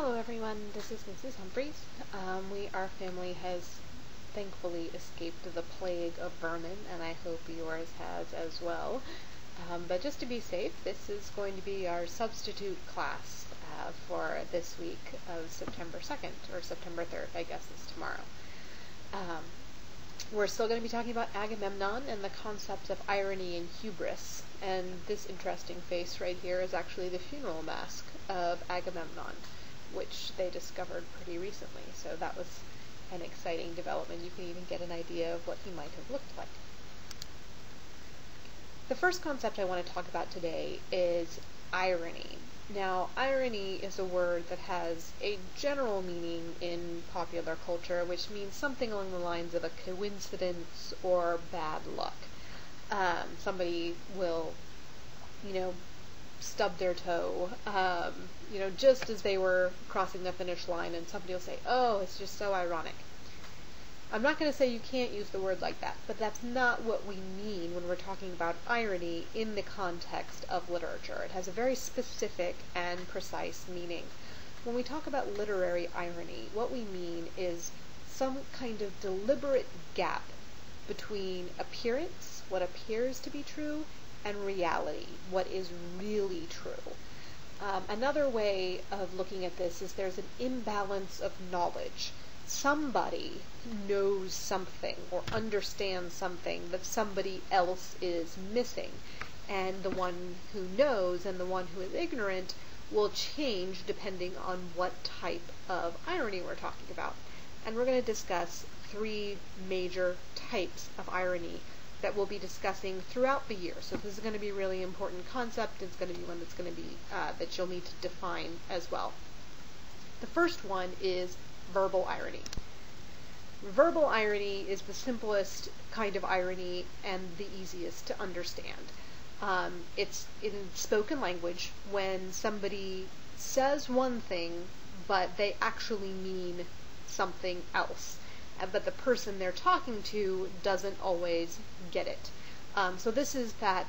Hello everyone, this is Mrs. Humphreys. Our family has thankfully escaped the plague of vermin, and I hope yours has as well. But just to be safe, this is going to be our substitute class for this week of September 2nd, or September 3rd, I guess is tomorrow. We're still going to be talking about Agamemnon and the concepts of irony and hubris, and this interesting face right here is actually the funeral mask of Agamemnon, which they discovered pretty recently, so that was an exciting development. You can even get an idea of what he might have looked like. The first concept I want to talk about today is irony. Now, irony is a word that has a general meaning in popular culture, which means something along the lines of a coincidence or bad luck. Somebody will, stub their toe, just as they were crossing the finish line, and somebody will say, "Oh, it's just so ironic." I'm not going to say you can't use the word like that, but that's not what we mean when we're talking about irony in the context of literature. It has a very specific and precise meaning. When we talk about literary irony, what we mean is some kind of deliberate gap between appearance, what appears to be true, and reality, what is really true. Another way of looking at this is there's an imbalance of knowledge. Somebody knows something or understands something that somebody else is missing, and the one who knows and the one who is ignorant will change depending on what type of irony we're talking about. And we're going to discuss three major types of irony that we'll be discussing throughout the year. So this is going to be a really important concept. It's going to be one that's going to be that you'll need to define as well. The first one is verbal irony. Verbal irony is the simplest kind of irony and the easiest to understand. It's in spoken language when somebody says one thing, but they actually mean something else. But the person they're talking to doesn't always get it. So this is that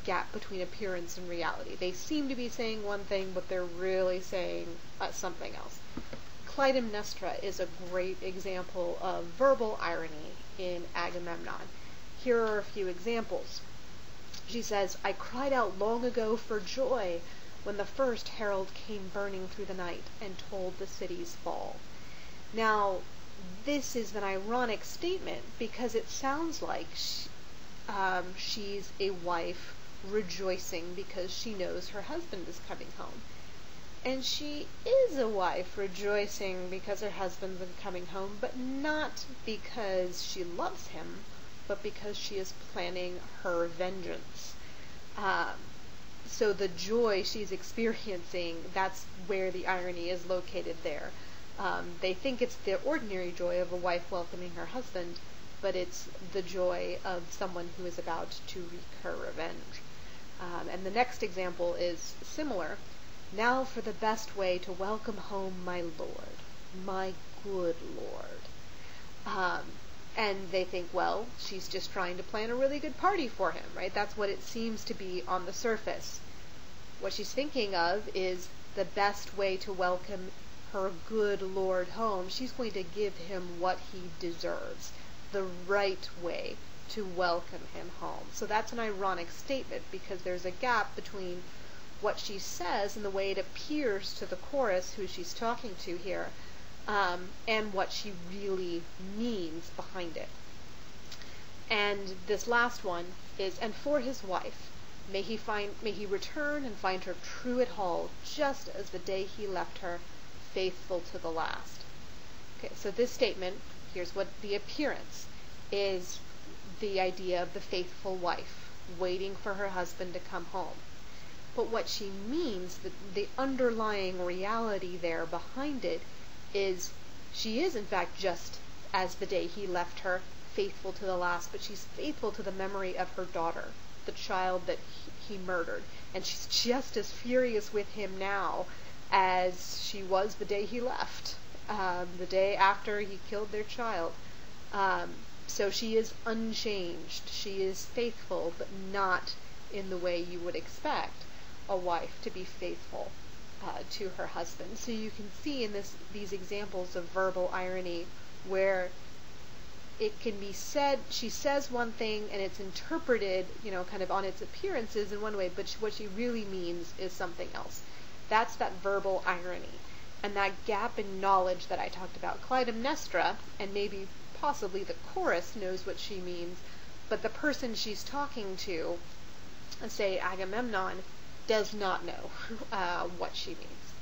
gap between appearance and reality. They seem to be saying one thing, but they're really saying something else. Clytemnestra is a great example of verbal irony in Agamemnon. Here are a few examples. She says, "I cried out long ago for joy when the first herald came burning through the night and told the city's fall." Now, this is an ironic statement because it sounds like she's a wife rejoicing because she knows her husband is coming home. And she is a wife rejoicing because her husband's coming home, but not because she loves him, but because she is planning her vengeance. So the joy she's experiencing, that's where the irony is located there. They think it's the ordinary joy of a wife welcoming her husband, but it's the joy of someone who is about to wreak her revenge. And the next example is similar. "Now for the best way to welcome home my lord, my good lord." And they think, well, she's just trying to plan a really good party for him, right? That's what it seems to be on the surface. What she's thinking of is the best way to welcome her good lord home. She's going to give him what he deserves, the right way to welcome him home. So that's an ironic statement because there's a gap between what she says and the way it appears to the chorus who she's talking to here, and what she really means behind it. And this last one is, "And for his wife, may he return and find her true at Hall, just as the day he left her, faithful to the last." Okay, so this statement, here's what the appearance is: the idea of the faithful wife waiting for her husband to come home. But what she means, the underlying reality there behind it, is she is in fact just as the day he left her, faithful to the last, but she's faithful to the memory of her daughter, the child that he murdered. And she's just as furious with him now as she was the day he left, the day after he killed their child. So she is unchanged. She is faithful, but not in the way you would expect a wife to be faithful. to her husband. So you can see in these examples of verbal irony where it can be said, she says one thing and it's interpreted, kind of on its appearances in one way, but what she really means is something else. That's that verbal irony. And that gap in knowledge that I talked about. Clytemnestra, and maybe possibly the chorus, knows what she means, but the person she's talking to, say Agamemnon, does not know what she means.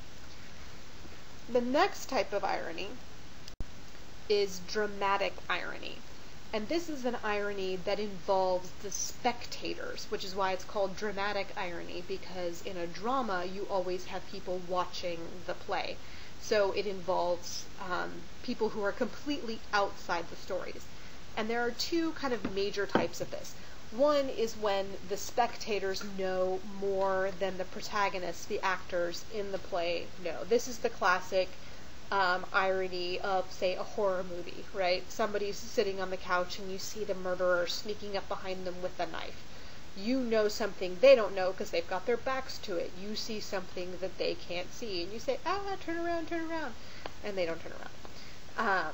The next type of irony is dramatic irony. And this is an irony that involves the spectators, which is why it's called dramatic irony, because in a drama you always have people watching the play. So it involves people who are completely outside the stories. And there are two kind of major types of this. One is when the spectators know more than the protagonists, the actors in the play, know. This is the classic irony of, say, a horror movie, right? Somebody's sitting on the couch and you see the murderer sneaking up behind them with a knife. You know something they don't know because they've got their backs to it. You see something that they can't see, and you say, turn around, and they don't turn around.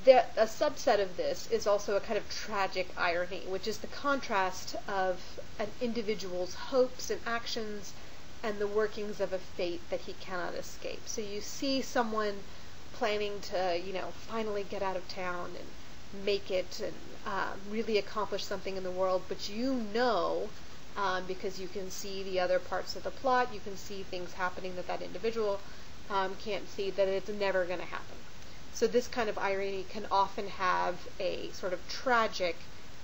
A subset of this is also a kind of tragic irony, which is the contrast of an individual's hopes and actions and the workings of a fate that he cannot escape. So you see someone planning to, finally get out of town and make it and really accomplish something in the world, but because you can see the other parts of the plot, you can see things happening that individual can't see, that it's never going to happen. So this kind of irony can often have a sort of tragic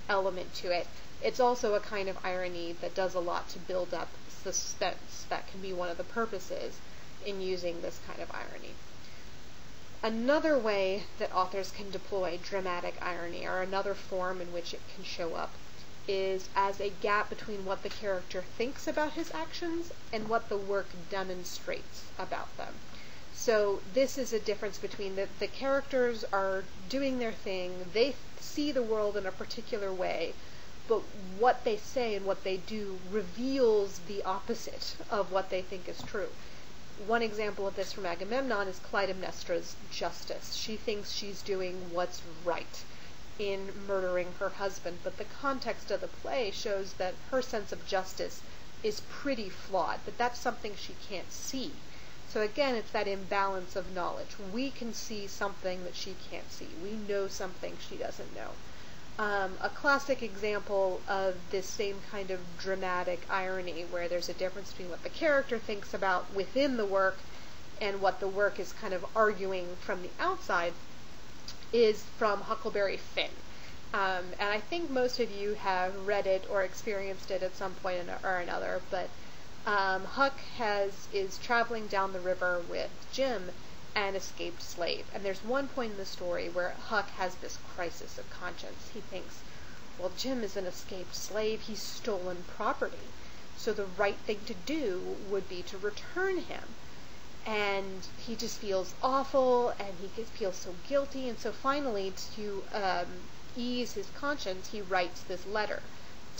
element to it. It's also a kind of irony that does a lot to build up suspense. That can be one of the purposes in using this kind of irony. Another way that authors can deploy dramatic irony, or another form in which it can show up, is as a gap between what the character thinks about his actions and what the work demonstrates about them. So this is a difference between the characters are doing their thing, they see the world in a particular way, but what they say and what they do reveals the opposite of what they think is true. One example of this from Agamemnon is Clytemnestra's justice. She thinks she's doing what's right in murdering her husband, but the context of the play shows that her sense of justice is pretty flawed, but that's something she can't see. So again, it's that imbalance of knowledge. We can see something that she can't see. We know something she doesn't know. A classic example of this same kind of dramatic irony, where there's a difference between what the character thinks about within the work and what the work is kind of arguing from the outside, is from Huckleberry Finn. And I think most of you have read it or experienced it at some point or another, but Huck is traveling down the river with Jim, an escaped slave. And there's one point in the story where Huck has this crisis of conscience. He thinks, well, Jim is an escaped slave. He's stolen property. So the right thing to do would be to return him. And he just feels awful, and he feels so guilty. And so finally, to ease his conscience, he writes this letter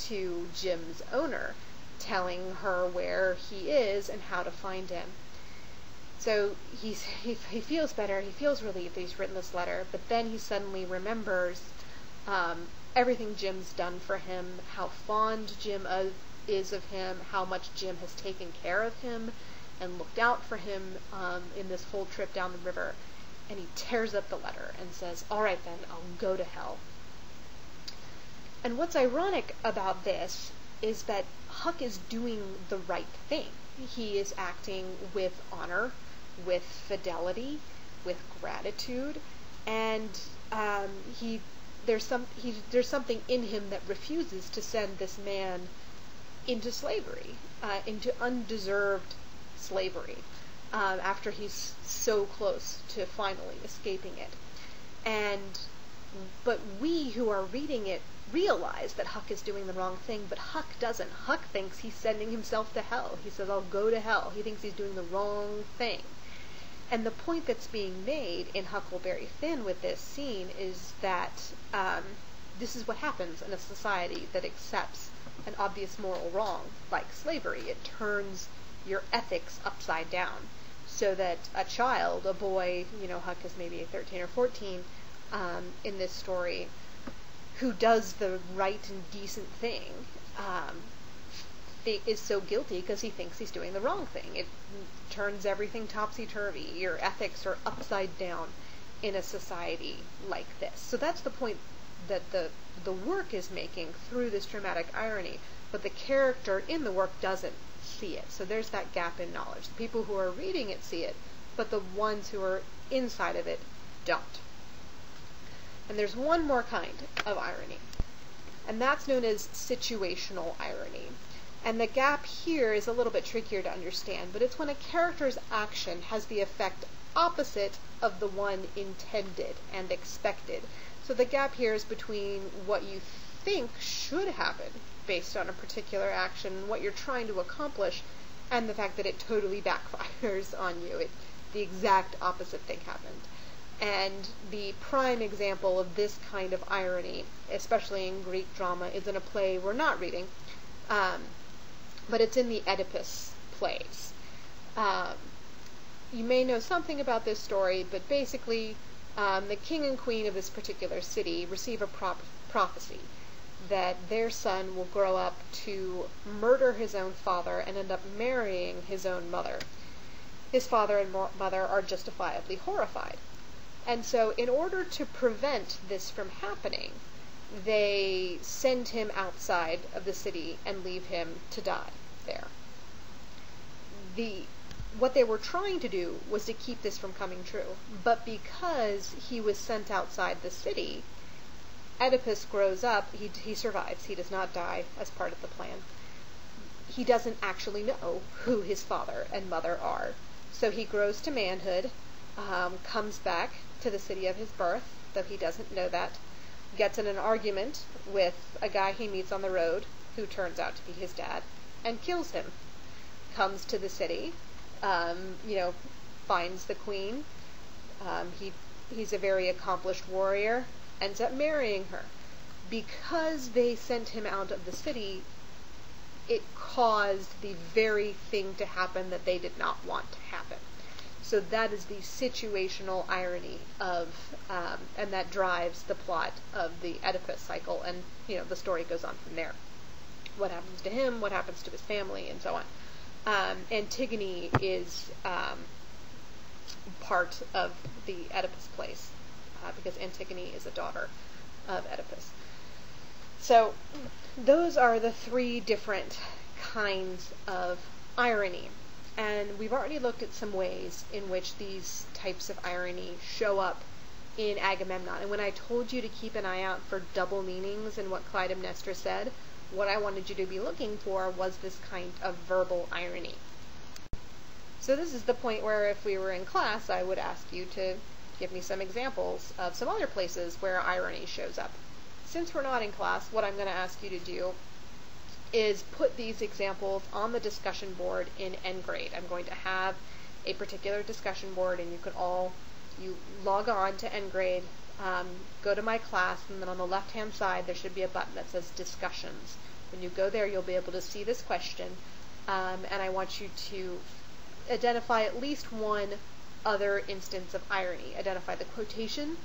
to Jim's owner, telling her where he is and how to find him. So he feels better, he feels relieved that he's written this letter, but then he suddenly remembers everything Jim's done for him, how fond Jim is of him, how much Jim has taken care of him and looked out for him in this whole trip down the river. And he tears up the letter and says, all right then, I'll go to hell. And what's ironic about this is that Huck is doing the right thing. He is acting with honor, with fidelity, with gratitude, and there's something in him that refuses to send this man into slavery, into undeserved slavery, after he's so close to finally escaping it. But we who are reading it realize that Huck is doing the wrong thing, but Huck doesn't. Huck thinks he's sending himself to hell. He says, I'll go to hell. He thinks he's doing the wrong thing. And the point that's being made in Huckleberry Finn with this scene is that this is what happens in a society that accepts an obvious moral wrong, like slavery. It turns your ethics upside down, so that a child, a boy, Huck is maybe 13 or 14 in this story, who does the right and decent thing, is so guilty because he thinks he's doing the wrong thing. It turns everything topsy-turvy. Your ethics are upside down in a society like this. So that's the point that the work is making through this dramatic irony, but the character in the work doesn't see it. So there's that gap in knowledge. The people who are reading it see it, but the ones who are inside of it don't. And there's one more kind of irony, and that's known as situational irony. And the gap here is a little bit trickier to understand, but it's when a character's action has the effect opposite of the one intended and expected. So the gap here is between what you think should happen based on a particular action, what you're trying to accomplish, and the fact that it totally backfires on you. The exact opposite thing happened. And the prime example of this kind of irony, especially in Greek drama, is in a play we're not reading, but it's in the Oedipus plays. You may know something about this story, but basically the king and queen of this particular city receive a prophecy that their son will grow up to murder his own father and end up marrying his own mother. His father and mother are justifiably horrified. And so in order to prevent this from happening, they send him outside of the city and leave him to die there. What they were trying to do was to keep this from coming true, but because he was sent outside the city, Oedipus grows up, he survives, he does not die as part of the plan. He doesn't actually know who his father and mother are. So he grows to manhood, comes back to the city of his birth, though he doesn't know that, gets in an argument with a guy he meets on the road, who turns out to be his dad, and kills him. Comes to the city, finds the queen. He's a very accomplished warrior, ends up marrying her. Because they sent him out of the city, it caused the very thing to happen that they did not want to happen. So that is the situational irony of, and that drives the plot of the Oedipus cycle, and the story goes on from there. What happens to him, what happens to his family, and so on. Antigone is part of the Oedipus plays, because Antigone is a daughter of Oedipus. So those are the three different kinds of irony. And we've already looked at some ways in which these types of irony show up in Agamemnon. And when I told you to keep an eye out for double meanings in what Clytemnestra said, what I wanted you to be looking for was this kind of verbal irony. So this is the point where if we were in class, I would ask you to give me some examples of some other places where irony shows up. Since we're not in class, what I'm going to ask you to do is put these examples on the discussion board in nGrade. I'm going to have a particular discussion board, and you log on to nGrade, go to my class, and then on the left-hand side there should be a button that says Discussions. When you go there, you'll be able to see this question, and I want you to identify at least one other instance of irony. Identify the quotation,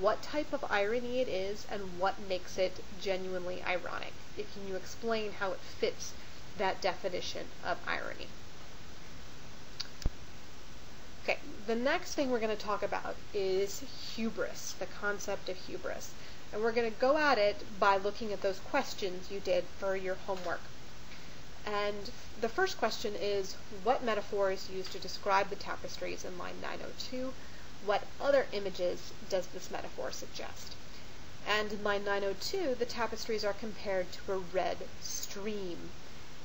what type of irony it is, and what makes it genuinely ironic. Can you explain how it fits that definition of irony? Okay, the next thing we're going to talk about is hubris, the concept of hubris. And we're going to go at it by looking at those questions you did for your homework. And the first question is, what metaphor is used to describe the tapestries in line 902? What other images does this metaphor suggest? And in line 902, the tapestries are compared to a red stream.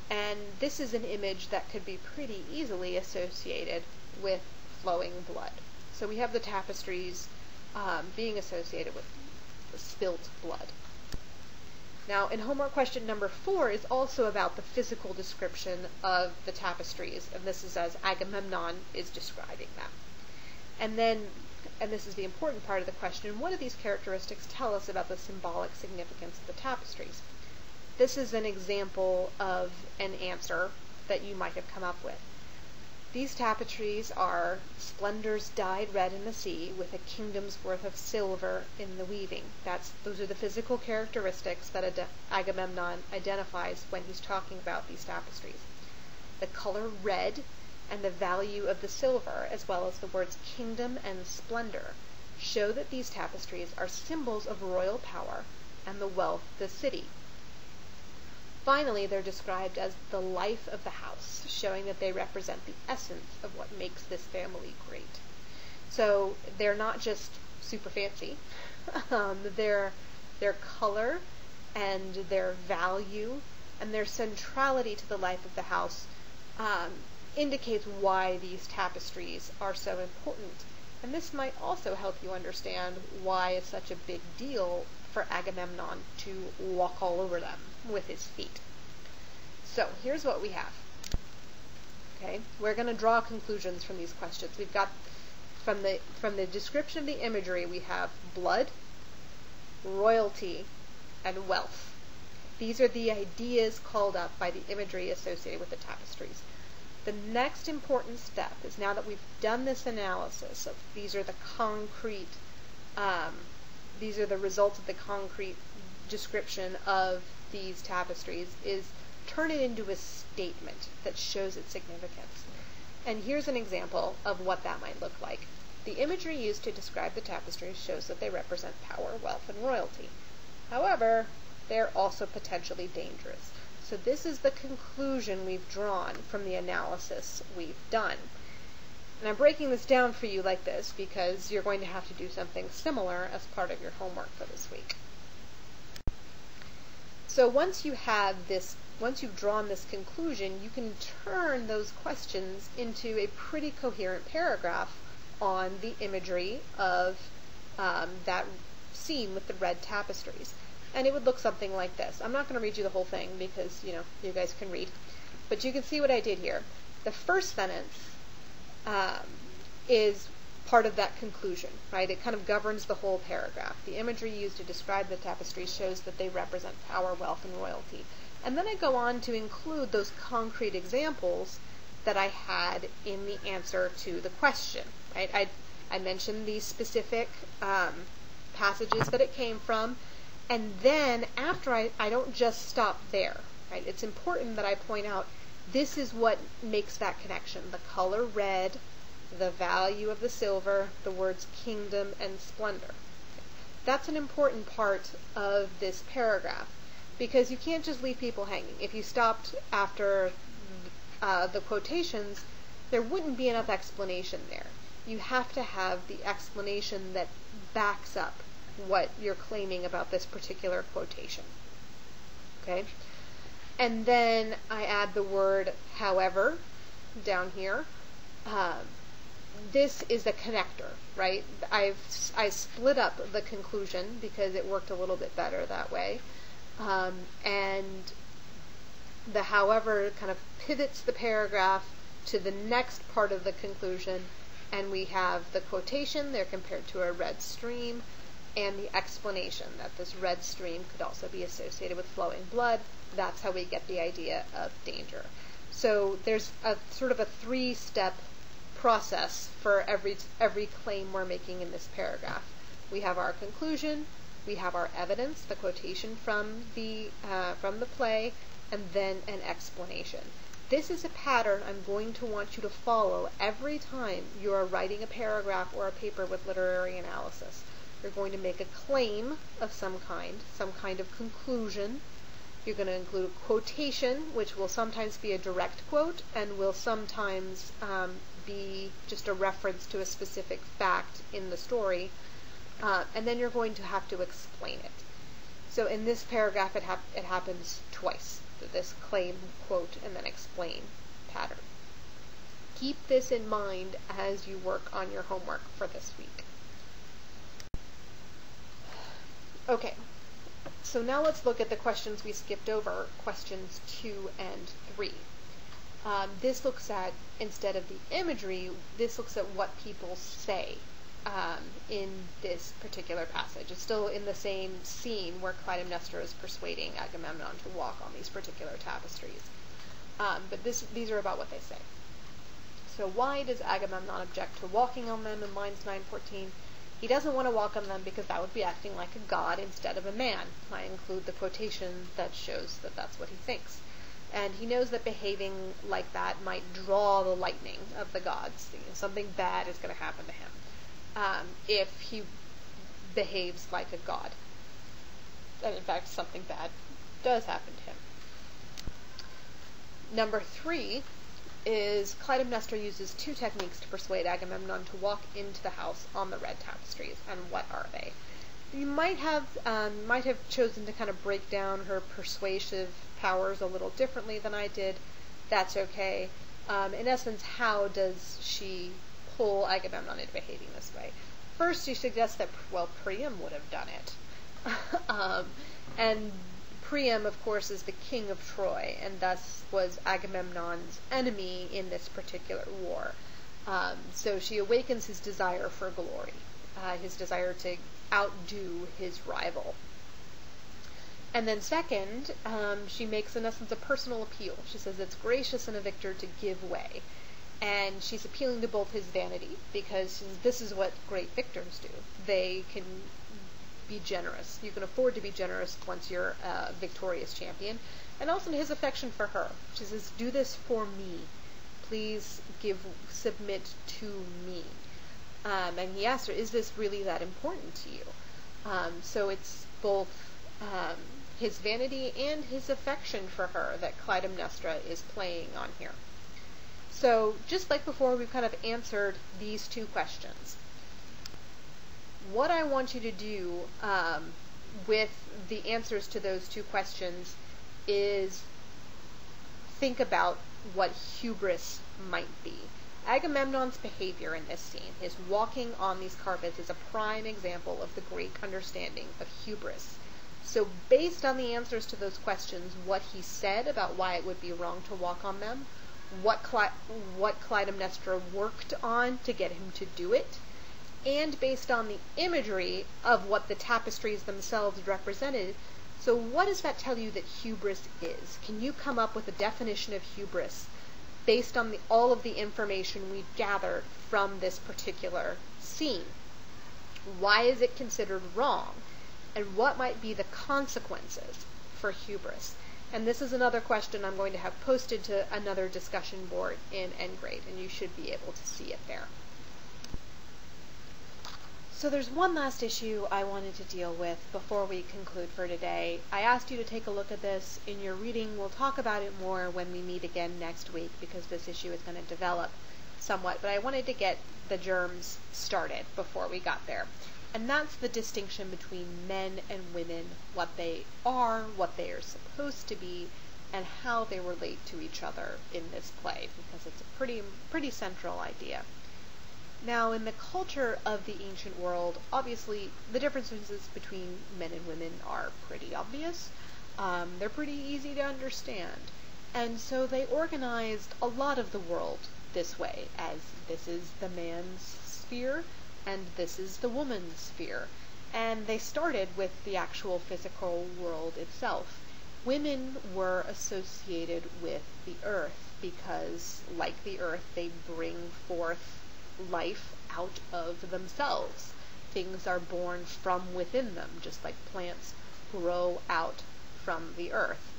And this is an image that could be pretty easily associated with flowing blood. So we have the tapestries being associated with spilt blood. Now, in homework question number 4 is also about the physical description of the tapestries, and this is as Agamemnon is describing them. And then, and this is the important part of the question, what do these characteristics tell us about the symbolic significance of the tapestries? This is an example of an answer that you might have come up with. These tapestries are splendors dyed red in the sea, with a kingdom's worth of silver in the weaving. Those are the physical characteristics that Agamemnon identifies when he's talking about these tapestries. The color red and the value of the silver, as well as the words kingdom and splendor, show that these tapestries are symbols of royal power and the wealth of the city. Finally, they're described as the life of the house, showing that they represent the essence of what makes this family great. So they're not just super fancy. Their color and their value and their centrality to the life of the house indicates why these tapestries are so important. And this might also help you understand why it's such a big deal for Agamemnon to walk all over them with his feet. So here's what we have. Okay, we're going to draw conclusions from these questions. We've got from the description of the imagery, we have blood, royalty, and wealth. These are the ideas called up by the imagery associated with the tapestries. The next important step is, now that we've done this analysis of these are the results of the concrete description of these tapestries, is turn it into a statement that shows its significance. And here's an example of what that might look like. The imagery used to describe the tapestries shows that they represent power, wealth, and royalty. However, they're also potentially dangerous. So this is the conclusion we've drawn from the analysis we've done. And I'm breaking this down for you like this because you're going to have to do something similar as part of your homework for this week. So once you've drawn this conclusion, you can turn those questions into a pretty coherent paragraph on the imagery of that scene with the red tapestries. And it would look something like this. I'm not going to read you the whole thing because, you guys can read. But you can see what I did here. The first sentence is part of that conclusion, right? It kind of governs the whole paragraph. The imagery used to describe the tapestries shows that they represent power, wealth, and royalty. And then I go on to include those concrete examples that I had in the answer to the question, right? I mentioned these specific passages that it came from. And then after I don't just stop there, right? It's important that I point out this is what makes that connection. The color red, the value of the silver, the words kingdom and splendor. That's an important part of this paragraph because you can't just leave people hanging. If you stopped after the quotations, there wouldn't be enough explanation there. You have to have the explanation that backs up what you're claiming about this particular quotation. Okay? And then I add the word however down here. This is a connector, right? I split up the conclusion because it worked a little bit better that way. And the however kind of pivots the paragraph to the next part of the conclusion, and we have the quotation, they're compared to a red stream, and the explanation that this red stream could also be associated with flowing blood. That's how we get the idea of danger. So there's a sort of a 3-step process for every claim we're making in this paragraph. We have our conclusion, we have our evidence, the quotation from the play, and then an explanation. This is a pattern I'm going to want you to follow every time you are writing a paragraph or a paper with literary analysis. You're going to make a claim of some kind of conclusion. You're going to include a quotation, which will sometimes be a direct quote and will sometimes be just a reference to a specific fact in the story. And then you're going to have to explain it. So in this paragraph, it happens twice. This claim, quote, and then explain pattern. Keep this in mind as you work on your homework for this week. Okay, so now let's look at the questions we skipped over, questions 2 and 3. This looks at, instead of the imagery, this looks at what people say in this particular passage. It's still in the same scene where Clytemnestra is persuading Agamemnon to walk on these particular tapestries. But these are about what they say. So why does Agamemnon object to walking on them in lines 9-14? He doesn't want to walk on them because that would be acting like a god instead of a man. I include the quotation that shows that that's what he thinks. And he knows that behaving like that might draw the lightning of the gods. Something bad is going to happen to him if he behaves like a god. And in fact, something bad does happen to him. Number 3 is Clytemnestra uses 2 techniques to persuade Agamemnon to walk into the house on the red tapestries. And what are they? You might have chosen to kind of break down her persuasive powers a little differently than I did. That's okay. In essence, how does she pull Agamemnon into behaving this way? First, she suggests that, Priam would have done it. And Priam, of course, is the king of Troy, and thus was Agamemnon's enemy in this particular war. So she awakens his desire for glory, his desire to outdo his rival. And then second, she makes, in essence, a personal appeal. She says it's gracious in a victor to give way. And she's appealing to both his vanity, because this is what great victors do. They can be generous. You can afford to be generous once you're a victorious champion. And also his affection for her. She says, do this for me. Please submit to me. And he asks her, is this really that important to you? So it's both his vanity and his affection for her that Clytemnestra is playing on here. So just like before, we've kind of answered these 2 questions. What I want you to do with the answers to those 2 questions is think about what hubris might be. Agamemnon's behavior in this scene, his walking on these carpets, is a prime example of the great understanding of hubris. So based on the answers to those questions, what he said about why it would be wrong to walk on them, what Clytemnestra worked on to get him to do it, and based on the imagery of what the tapestries themselves represented. So what does that tell you that hubris is? Can you come up with a definition of hubris based on all of the information we've gathered from this particular scene? Why is it considered wrong? And what might be the consequences for hubris? And this is another question I'm going to have posted to another discussion board in nGrade, and you should be able to see it there. So there's one last issue I wanted to deal with before we conclude for today. I asked you to take a look at this in your reading. We'll talk about it more when we meet again next week, because this issue is going to develop somewhat, but I wanted to get the germs started before we got there. And that's the distinction between men and women, what they are, what they are supposed to be, and how they relate to each other in this play, because it's a pretty central idea. Now, in the culture of the ancient world, obviously the differences between men and women are pretty obvious. They're pretty easy to understand. And so they organized a lot of the world this way, as this is the man's sphere, and this is the woman's sphere. And they started with the actual physical world itself. Women were associated with the earth because, like the earth, they bring forth life out of themselves. Things are born from within them, just like plants grow out from the earth.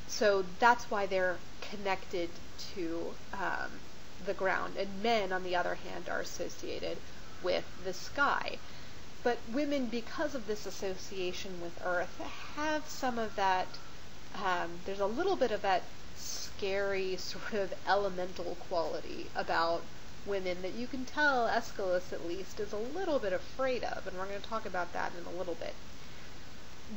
So that's why they're connected to the ground. And men, on the other hand, are associated with the sky. But women, because of this association with earth, have some of that, there's a little bit of that scary sort of elemental quality about women that you can tell Aeschylus, at least, is a little bit afraid of, and we're going to talk about that in a little bit.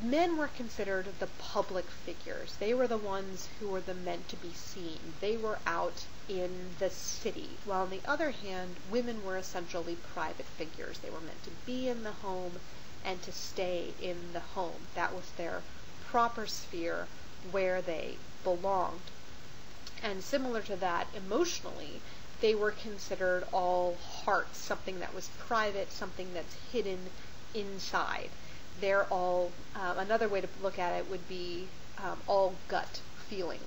Men were considered the public figures. They were the ones who were meant to be seen. They were out in the city. While on the other hand, women were essentially private figures. They were meant to be in the home and to stay in the home. That was their proper sphere where they belonged. And similar to that, emotionally, they were considered all heart, something that was private, something that's hidden inside. They're all, another way to look at it would be all gut feeling,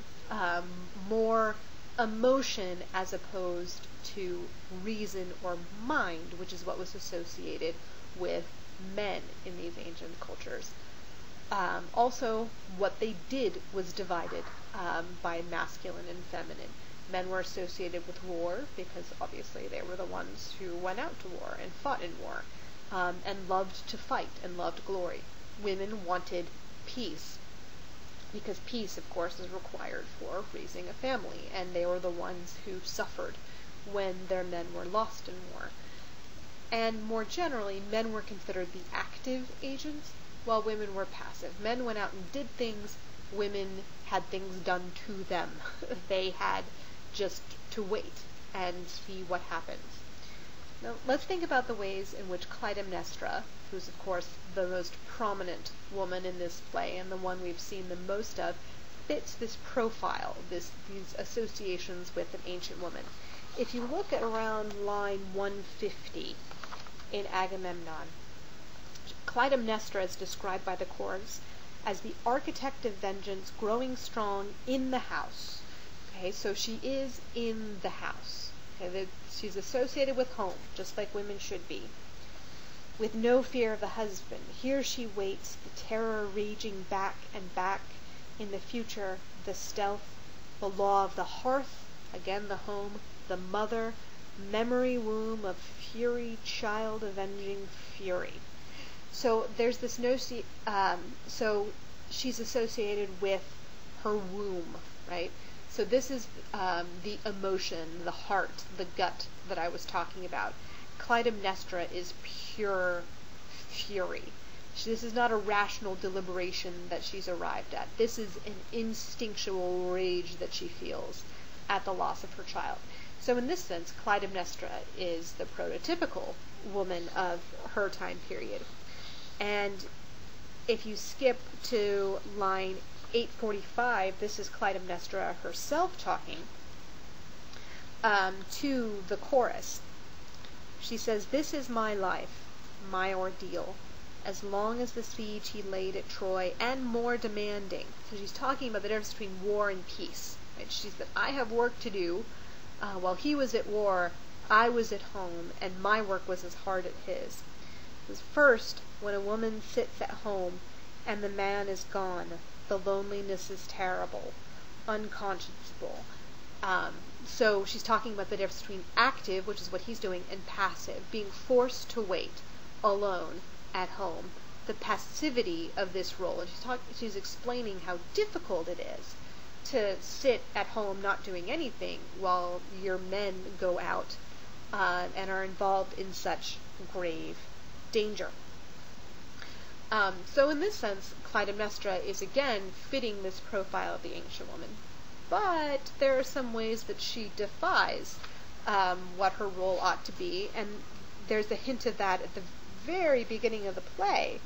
more emotion as opposed to reason or mind, which is what was associated with men in these ancient cultures. Also, what they did was divided by masculine and feminine. Men were associated with war because obviously they were the ones who went out to war and fought in war, and loved to fight and loved glory. Women wanted peace because peace, of course, is required for raising a family, and they were the ones who suffered when their men were lost in war. And more generally, men were considered the active agents, while women were passive. Men went out and did things, women had things done to them. They had just to wait and see what happens. Now, let's think about the ways in which Clytemnestra, who's of course the most prominent woman in this play and the one we've seen the most of, fits this profile, these associations with an ancient woman. If you look at around line 150 in Agamemnon, Clytemnestra is described by the chorus as the architect of vengeance growing strong in the house. Okay, so she is in the house. Okay, she's associated with home, just like women should be. With no fear of the husband, here she waits, the terror raging back and back. In the future, the stealth, the law of the hearth, again the home, the mother, memory womb of fury, child avenging fury. So there's this notion, so she's associated with her womb, right? So this is the emotion, the heart, the gut that I was talking about. Clytemnestra is pure fury. This is not a rational deliberation that she's arrived at. This is an instinctual rage that she feels at the loss of her child. So in this sense, Clytemnestra is the prototypical woman of her time period. And if you skip to line 845, this is Clytemnestra herself talking to the chorus. She says, "This is my life, my ordeal, as long as the siege he laid at Troy, and more demanding." So she's talking about the difference between war and peace. Right? She said, I have work to do. While he was at war, I was at home, and my work was as hard as his. First, when a woman sits at home and the man is gone, the loneliness is terrible, unconscionable. So she's talking about the difference between active, which is what he's doing, and passive, being forced to wait alone at home, the passivity of this role. And she's explaining how difficult it is to sit at home not doing anything while your men go out and are involved in such grave danger. So in this sense, Clytemnestra is again fitting this profile of the ancient woman. But there are some ways that she defies what her role ought to be, and there's a hint of that at the very beginning of the play.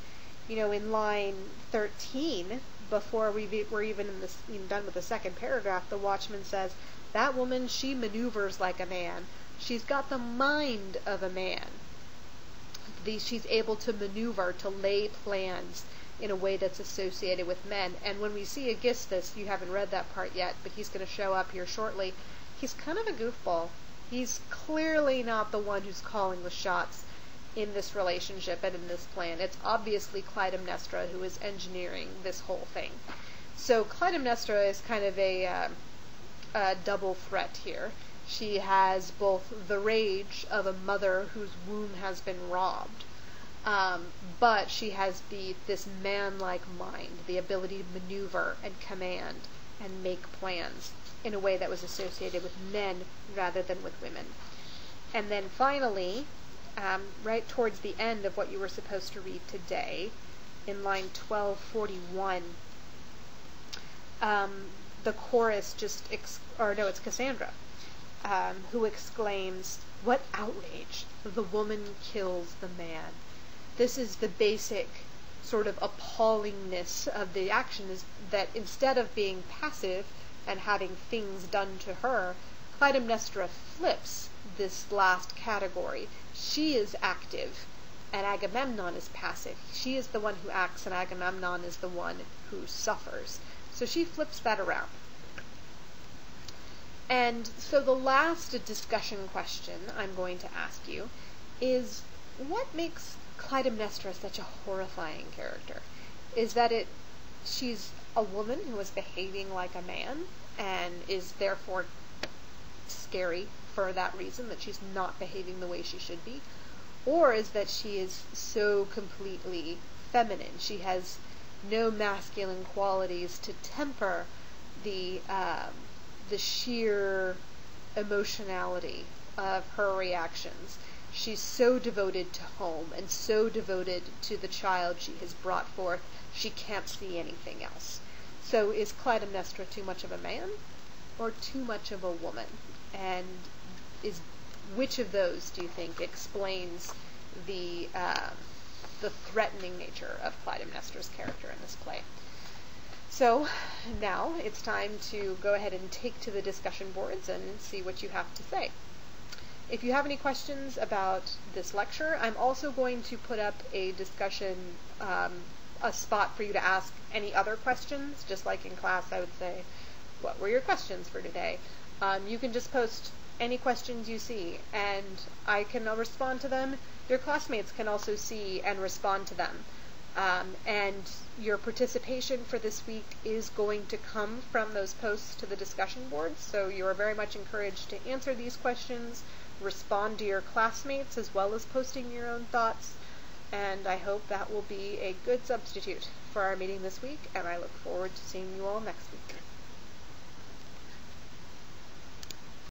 You know, in line 13, before we're even done with the second paragraph, the watchman says, "That woman, she maneuvers like a man. She's got the mind of a man." She's able to maneuver, to lay plans in a way that's associated with men. And when we see Aegisthus, you haven't read that part yet, but he's going to show up here shortly. He's kind of a goofball. He's clearly not the one who's calling the shots in this relationship and in this plan. It's obviously Clytemnestra who is engineering this whole thing. So Clytemnestra is kind of a double threat here. She has both the rage of a mother whose womb has been robbed, but she has this man-like mind, the ability to maneuver and command and make plans in a way that was associated with men rather than with women. And then finally, right towards the end of what you were supposed to read today, in line 1241, the chorus it's Cassandra, who exclaims, "What outrage! The woman kills the man." This is the basic sort of appallingness of the action, is that instead of being passive and having things done to her, Clytemnestra flips this last category. She is active, and Agamemnon is passive. She is the one who acts, and Agamemnon is the one who suffers. So she flips that around. And so the last discussion question I'm going to ask you is, what makes Clytemnestra such a horrifying character? Is that she's a woman who is behaving like a man and is therefore scary for that reason, that she's not behaving the way she should be? Or is that she is so completely feminine? She has no masculine qualities to temper the sheer emotionality of her reactions. She's so devoted to home and so devoted to the child she has brought forth, she can't see anything else. So is Clytemnestra too much of a man or too much of a woman? And which of those do you think explains the threatening nature of Clytemnestra's character in this play? So now it's time to go ahead and take to the discussion boards and see what you have to say. If you have any questions about this lecture, I'm also going to put up a discussion, a spot for you to ask any other questions. Just like in class, I would say, what were your questions for today? You can just post any questions you see, and I can respond to them. Your classmates can also see and respond to them. And your participation for this week is going to come from those posts to the discussion boards, so you are very much encouraged to answer these questions, respond to your classmates, as well as posting your own thoughts, and I hope that will be a good substitute for our meeting this week, and I look forward to seeing you all next week.